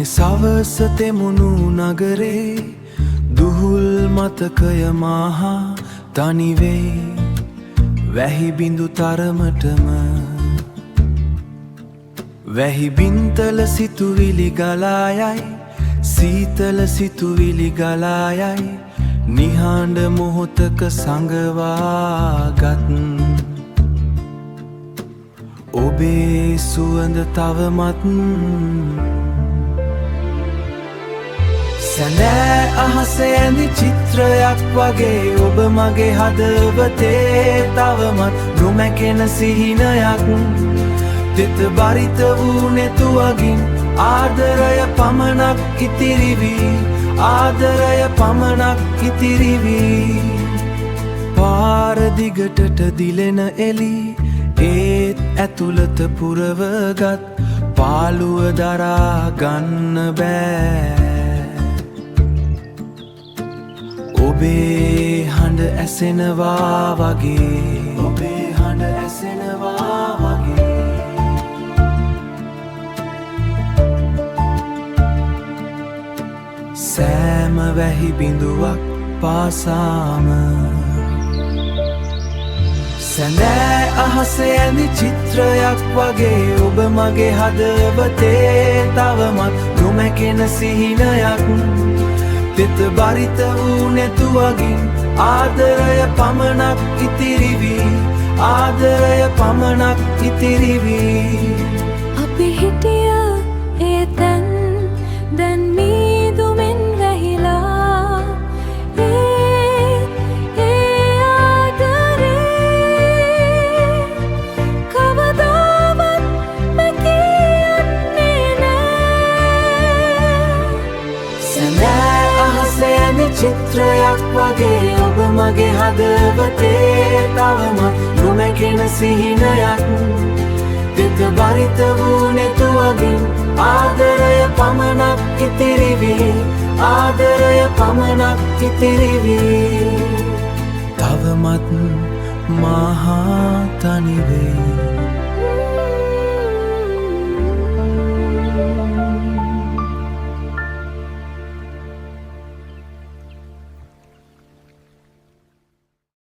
සවස තෙමුණු නගරේ දුහුල් මතකය මහා තනිවේ වැහි බිඳු තරමටම වැහි බින්තල සිතුවිලි ගලායයි සීතල සිතුවිලි ගලායයි නිහඬ මොහොතක සඟවාගත් ඔබේ සුවඳ තවමත් සැඳෑ අහසේ ඇඳි චිත්‍රයක් වගේ ඔබ මගේ හදවතේ තවමත් නොමැකෙන සිහිනයක් තෙත බරිත වූ නෙතුවගින් ආදරය පමණක් ඉතිරි වී ආදරය පමණක් ඉතිරි වී පාර දිගටට දිලෙන එලි ඒත් ඇතුළත පුරවගත් පාළුව දරා ගන්න බෑ ඔබේ හඬ ඇසෙනවා වගේ ඔබේ හඬ ඇසෙනවා වගේ සෑම වැහි බිඳුවක් පාසාම සැඳෑ අහසේ ඇඳි චිත්‍රයක් වගේ ඔබ මගේ හදවතේ තවමත් නොමැකෙන සිහිනයක් තෙත බරිත වූ නෙතුවගින් ආදරය පමණක් ඉතිරි වී ආදරය පමණක් ඉතිරි වී අපි හිටිය ඒ තැන් දැන් මීදුමෙන් වැහිලා ඒ ආදරේ කවදාවත් මැකියන්නේ නෑ සැඳෑ අහසේ ඇඳි චිත්‍රයක් වගේ ඔබ මගේ හදවතේ තවමත් නොමැකෙන සිහිනයක් තෙත බරිත වූ නෙතුවගින් ආදරය පමණක් ඉතිරි වී ආදරය පමණක් ඉතිරි වී තවමත් මහා තනිවේ